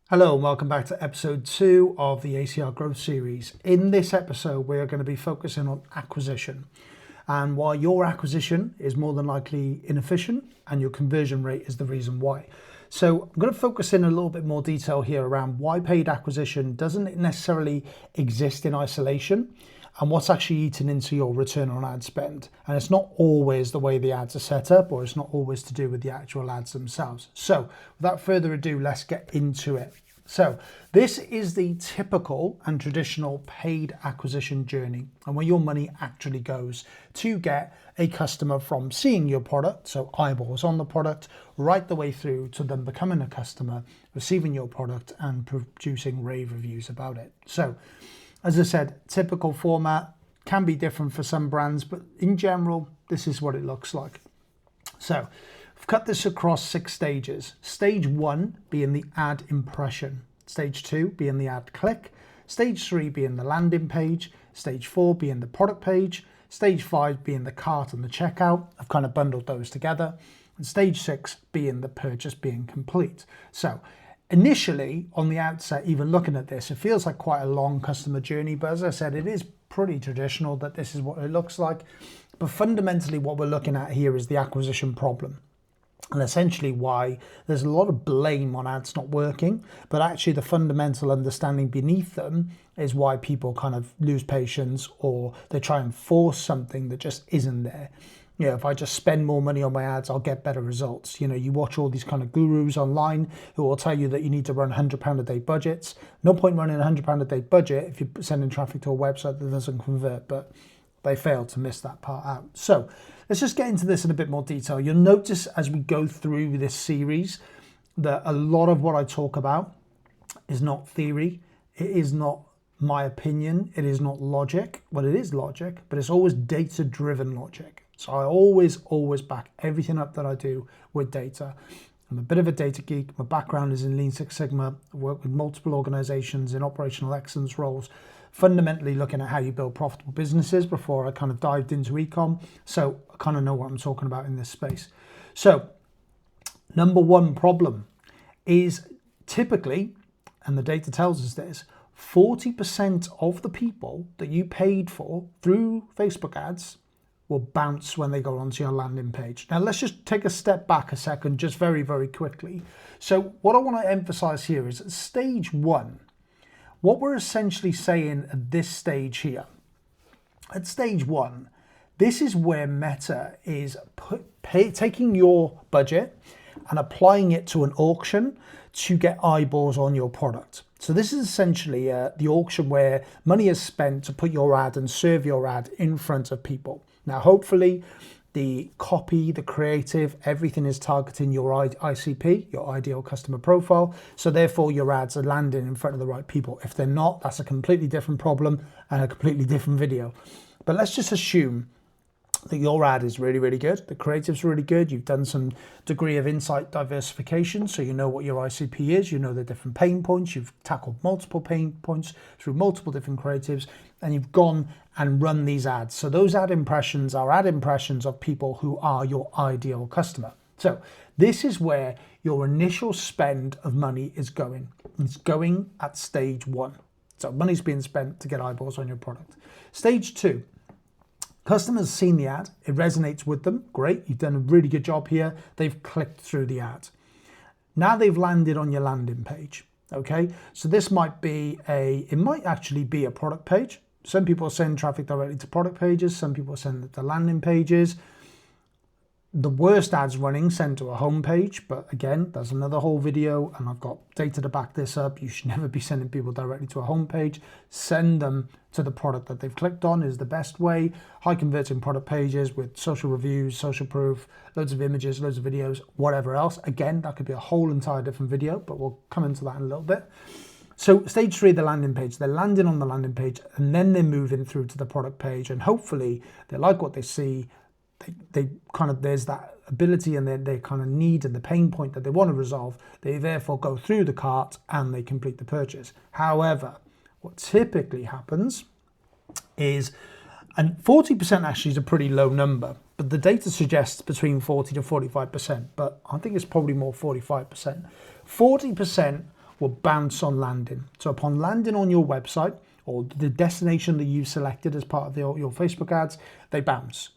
Hello and welcome back to episode 2 of the ACR Growth Series. In this episode, we're going to be focusing on acquisition and why your acquisition is more than likely inefficient and your conversion rate is the reason why. So I'm going to focus in a little bit more detail here around why paid acquisition doesn't necessarily exist in isolation and what's actually eaten into your return on ad spend. And it's not always the way the ads are set up, or it's not always to do with the actual ads themselves. So without further ado, let's get into it. So this is the typical and traditional paid acquisition journey and where your money actually goes to get a customer from seeing your product, so eyeballs on the product, right the way through to them becoming a customer, receiving your product and producing rave reviews about it. So as I said, typical format can be different for some brands, but in general, this is what it looks like. So I've cut this across 6 stages. Stage 1 being the ad impression. Stage 2 being the ad click. Stage 3 being the landing page. Stage 4 being the product page. Stage 5 being the cart and the checkout. I've kind of bundled those together. And stage 6 being the purchase being complete. So initially, on the outset, even looking at this, it feels like quite a long customer journey. But as I said, it is pretty traditional that this is what it looks like. But fundamentally, what we're looking at here is the acquisition problem. And essentially why there's a lot of blame on ads not working, but actually the fundamental understanding beneath them is why people kind of lose patience or they try and force something that just isn't there. You know, if I just spend more money on my ads, I'll get better results. You know, you watch all these kind of gurus online who will tell you that you need to run £100 a day budgets. No point running a £100 a day budget if you're sending traffic to a website that doesn't convert, but they failed to miss that part out. So let's just get into this in a bit more detail. You'll notice as we go through this series that a lot of what I talk about is not theory. It is not my opinion. It is not logic. Well, it is logic, but it's always data-driven logic. So I always back everything up that I do with data. I'm a bit of a data geek. My background is in Lean Six Sigma. I work with multiple organizations in operational excellence roles, fundamentally looking at how you build profitable businesses before I kind of dived into e-com. So I kind of know what I'm talking about in this space. So number one problem is typically, and the data tells us this, 40% of the people that you paid for through Facebook ads will bounce when they go onto your landing page. Now let's just take a step back a second, just very, very quickly. So what I want to emphasize here is at stage 1, what we're essentially saying at this stage here, at stage 1, this is where Meta is taking your budget and applying it to an auction to get eyeballs on your product. So this is essentially the auction where money is spent to put your ad and serve your ad in front of people. Now, hopefully the copy, the creative, everything is targeting your ICP, your ideal customer profile. So therefore your ads are landing in front of the right people. If they're not, that's a completely different problem and a completely different video. But let's just assume that your ad is really, really good. The creative's really good. You've done some degree of insight diversification. So you know what your ICP is. You know the different pain points. You've tackled multiple pain points through multiple different creatives. And you've gone and run these ads. So those ad impressions are ad impressions of people who are your ideal customer. So this is where your initial spend of money is going. It's going at stage 1. So money's being spent to get eyeballs on your product. Stage 2. Customers seen the ad, it resonates with them, great, you've done a really good job here, they've clicked through the ad. Now they've landed on your landing page, okay? So this might be it might actually be a product page. Some people send traffic directly to product pages, some people send it to landing pages. The worst ads running send to a home page, but again, there's another whole video and I've got data to back this up. You should never be sending people directly to a home page. Send them to the product that they've clicked on is the best way. High converting product pages with social reviews, social proof, loads of images, loads of videos, whatever else. Again, that could be a whole entire different video, but we'll come into that in a little bit. So stage 3, the landing page. They're landing on the landing page and then they're moving through to the product page and hopefully they like what they see. They kind of, there's that ability and they kind of need and the pain point that they want to resolve. They therefore go through the cart and they complete the purchase. However, what typically happens is, and 40% actually is a pretty low number, but the data suggests between 40 to 45%, but I think it's probably more 45%. 40% will bounce on landing. So upon landing on your website or the destination that you've selected as part of your Facebook ads, they bounce.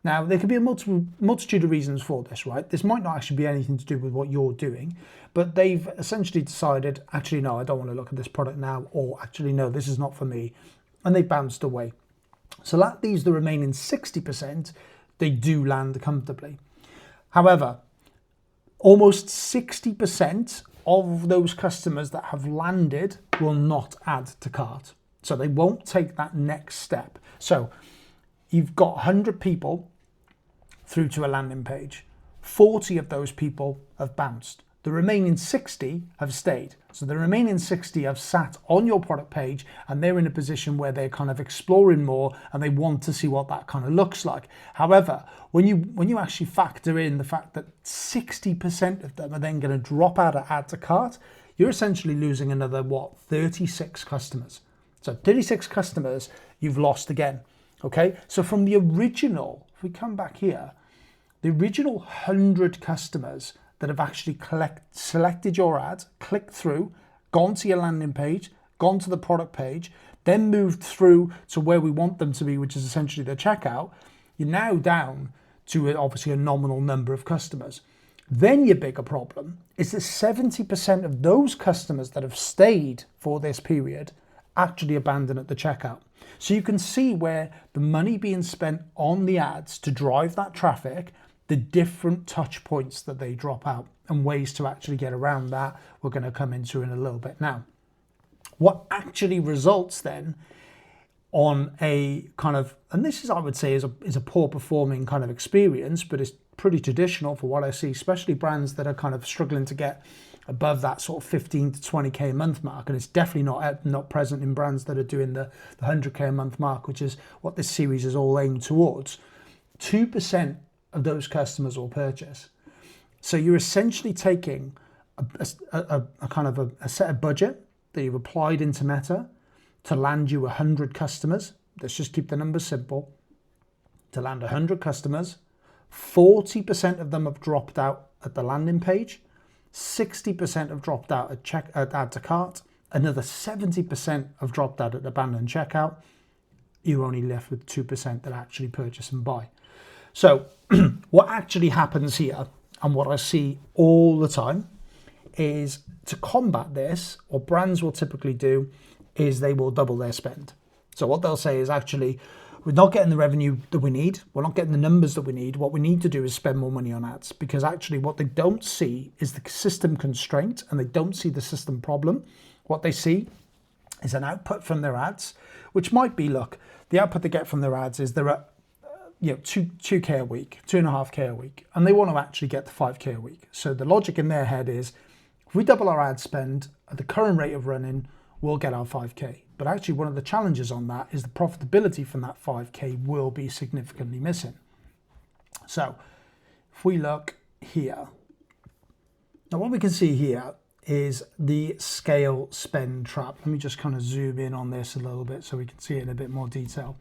Now, there could be a multitude of reasons for this, right? This might not actually be anything to do with what you're doing, but they've essentially decided, actually, no, I don't want to look at this product now, or actually, no, this is not for me, and they bounced away. So that leaves the remaining 60%, they do land comfortably. However, almost 60% of those customers that have landed will not add to cart. So they won't take that next step. So you've got 100 people through to a landing page. 40 of those people have bounced. The remaining 60 have stayed. So the remaining 60 have sat on your product page and they're in a position where they're kind of exploring more and they want to see what that kind of looks like. However, when you actually factor in the fact that 60% of them are then going to drop out of add to cart, you're essentially losing another, 36 customers. So 36 customers you've lost again. Okay, so from the original, if we come back here, the original 100 customers that have actually selected your ad, clicked through, gone to your landing page, gone to the product page, then moved through to where we want them to be, which is essentially the checkout, you're now down to obviously a nominal number of customers. Then your bigger problem is that 70% of those customers that have stayed for this period actually abandon at the checkout. So you can see where the money being spent on the ads to drive that traffic, the different touch points that they drop out and ways to actually get around that we're going to come into in a little bit now. What actually results then on a kind of, and this is, I would say, is a poor performing kind of experience, but it's pretty traditional for what I see, especially brands that are kind of struggling to get above that sort of 15 to 20k a month mark, and it's definitely not present in brands that are doing the 100k a month mark, which is what this series is all aimed towards. 2% of those customers will purchase. So you're essentially taking a kind of a set of budget that you've applied into Meta to land you 100 customers. Let's just keep the numbers simple. To land 100 customers, 40% of them have dropped out at the landing page. 60% have dropped out at add to cart. Another 70% have dropped out at abandoned checkout. You're only left with 2% that actually purchase and buy. So what actually happens here, and what I see all the time, is to combat this, what brands will typically do is they will double their spend. So what they'll say is, actually, we're not getting the revenue that we need. We're not getting the numbers that we need. What we need to do is spend more money on ads, because actually what they don't see is the system constraint and they don't see the system problem. What they see is an output from their ads, which might be, look, the output they get from their ads is they're at 2k a week, 2.5k a week, and they want to actually get to 5k a week. So the logic in their head is, if we double our ad spend at the current rate of running, we'll get our 5k. But actually one of the challenges on that is the profitability from that 5k will be significantly missing. So if we look here, now what we can see here is the scale spend trap. Let me just kind of zoom in on this a little bit so we can see it in a bit more detail.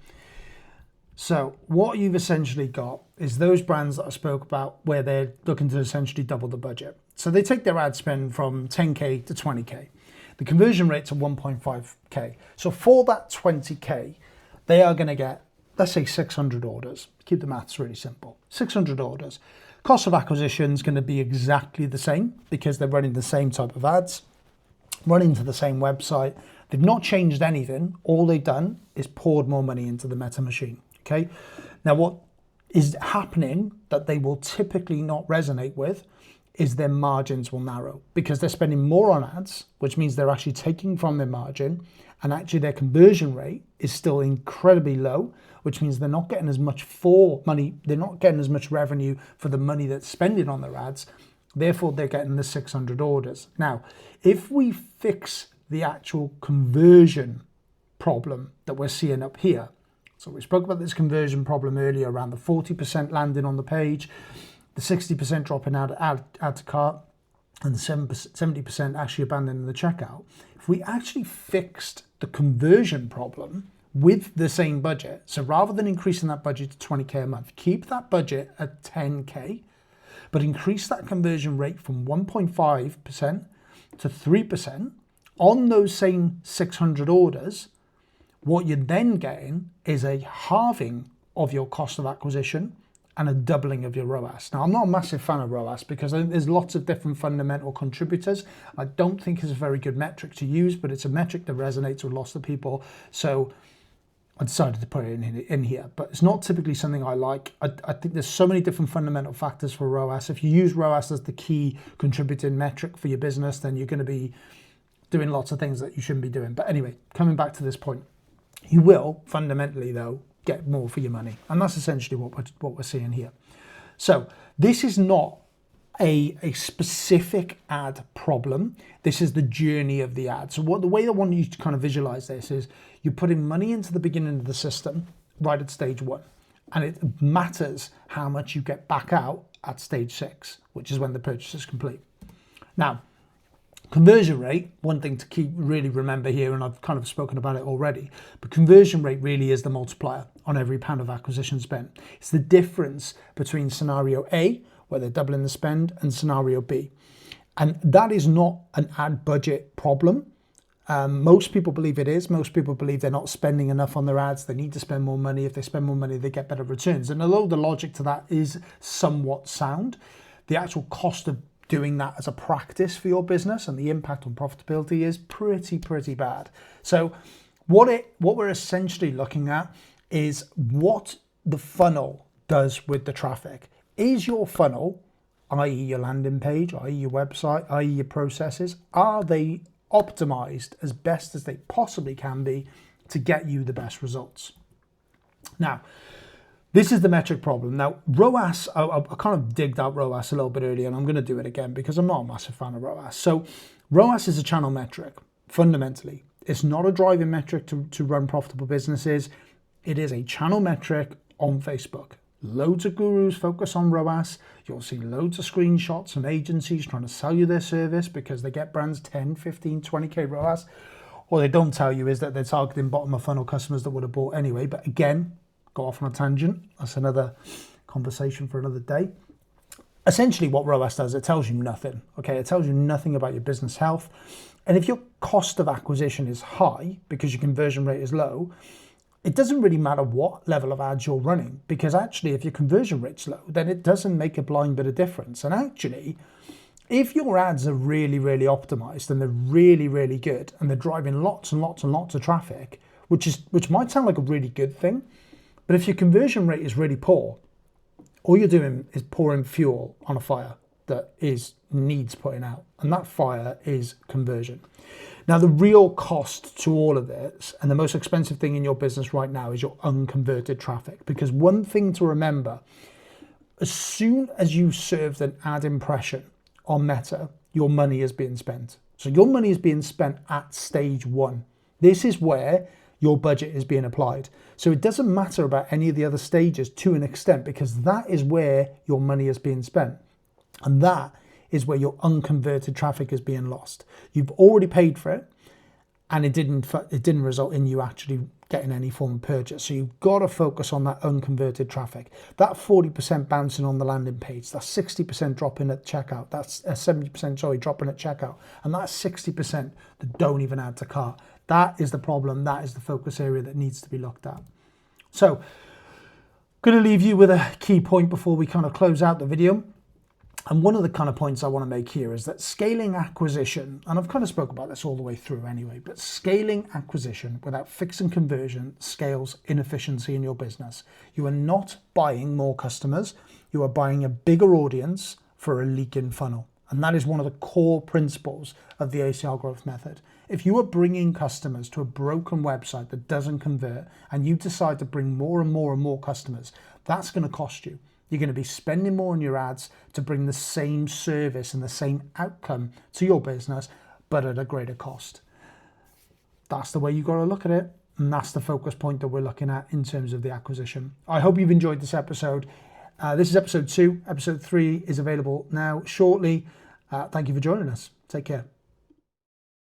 So what you've essentially got is those brands that I spoke about where they're looking to essentially double the budget. So they take their ad spend from 10k to 20k. The conversion rate's at 1.5k. So for that 20k, they are going to get, let's say, 600 orders. Keep the maths really simple. 600 orders. Cost of acquisition is going to be exactly the same because they're running the same type of ads, running to the same website. They've not changed anything. All they've done is poured more money into the Meta machine. Okay. Now, what is happening that they will typically not resonate with is their margins will narrow because they're spending more on ads, which means they're actually taking from their margin, and actually their conversion rate is still incredibly low, which means they're not getting as much for money. They're not getting as much revenue for the money that's spending on their ads. Therefore, they're getting the 600 orders. Now, if we fix the actual conversion problem that we're seeing up here, so we spoke about this conversion problem earlier around the 40% landing on the page, the 60% dropping out add to cart, and the 70% actually abandoning the checkout. If we actually fixed the conversion problem with the same budget, so rather than increasing that budget to 20k a month, keep that budget at 10k, but increase that conversion rate from 1.5% to 3% on those same 600 orders, what you're then getting is a halving of your cost of acquisition and a doubling of your ROAS. Now, I'm not a massive fan of ROAS because I think there's lots of different fundamental contributors. I don't think it's a very good metric to use, but it's a metric that resonates with lots of people. So I decided to put it in here, but it's not typically something I like. I think there's so many different fundamental factors for ROAS. If you use ROAS as the key contributing metric for your business, then you're going to be doing lots of things that you shouldn't be doing. But anyway, coming back to this point, you will fundamentally, though, get more for your money. And that's essentially what we're seeing here. So this is not a specific ad problem. This is the journey of the ad. So the way I want you to kind of visualize this is you're putting money into the beginning of the system right at stage 1. And it matters how much you get back out at stage 6, which is when the purchase is complete. Now, conversion rate, one thing to really remember here, and I've kind of spoken about it already, but conversion rate really is the multiplier on every pound of acquisition spent. It's the difference between scenario A, where they're doubling the spend, and scenario B. And that is not an ad budget problem. Most people believe it is. Most people believe they're not spending enough on their ads. They need to spend more money. If they spend more money, they get better returns. And although the logic to that is somewhat sound, the actual cost of doing that as a practice for your business and the impact on profitability is pretty bad. So what we're essentially looking at is what the funnel does with the traffic. Is your funnel, i.e. your landing page, i.e. your website, i.e. your processes, are they optimized as best as they possibly can be to get you the best results? Now, this is the metric problem. Now, ROAS, I kind of digged out ROAS a little bit earlier, and I'm going to do it again because I'm not a massive fan of ROAS. So ROAS is a channel metric, fundamentally. It's not a driving metric to run profitable businesses. It is a channel metric on Facebook. Loads of gurus focus on ROAS. You'll see loads of screenshots and agencies trying to sell you their service because they get brands 10, 15, 20K ROAS. What they don't tell you is that they're targeting bottom of funnel customers that would have bought anyway. But again, go off on a tangent. That's another conversation for another day. Essentially what ROAS does, it tells you nothing. Okay, it tells you nothing about your business health. And if your cost of acquisition is high because your conversion rate is low, it doesn't really matter what level of ads you're running, because actually if your conversion rate's low, then it doesn't make a blind bit of difference. And actually, if your ads are really optimized and they're really good and they're driving lots and lots of traffic, which might sound like a really good thing, but if your conversion rate is really poor, all you're doing is pouring fuel on a fire that needs putting out, and that fire is conversion. Now, the real cost to all of this, and the most expensive thing in your business right now, is your unconverted traffic. Because one thing to remember, as soon as you served an ad impression on Meta, your money is being spent. So your money is being spent at stage 1. This is where your budget is being applied. So it doesn't matter about any of the other stages to an extent, because that is where your money is being spent. And that is where your unconverted traffic is being lost. You've already paid for it, and it didn't result in you actually getting any form of purchase. So you've got to focus on that unconverted traffic. That 40% bouncing on the landing page, that 60% dropping at checkout, that's 70% dropping at checkout, and that's 60% that don't even add to cart. That is the problem. That is the focus area that needs to be looked at. So I'm going to leave you with a key point before we kind of close out the video. And one of the kind of points I want to make here is that scaling acquisition, and I've kind of spoke about this all the way through anyway, but scaling acquisition without fixing conversion scales inefficiency in your business. You are not buying more customers. You are buying a bigger audience for a leaking funnel. And that is one of the core principles of the ACR growth method. If you are bringing customers to a broken website that doesn't convert, and you decide to bring more and more customers, that's going to cost you. You're going to be spending more on your ads to bring the same service and the same outcome to your business, but at a greater cost. That's the way you've got to look at it. And that's the focus point that we're looking at in terms of the acquisition. I hope you've enjoyed this episode. This is episode 2. Episode 3 is available now shortly. Thank you for joining us. Take care.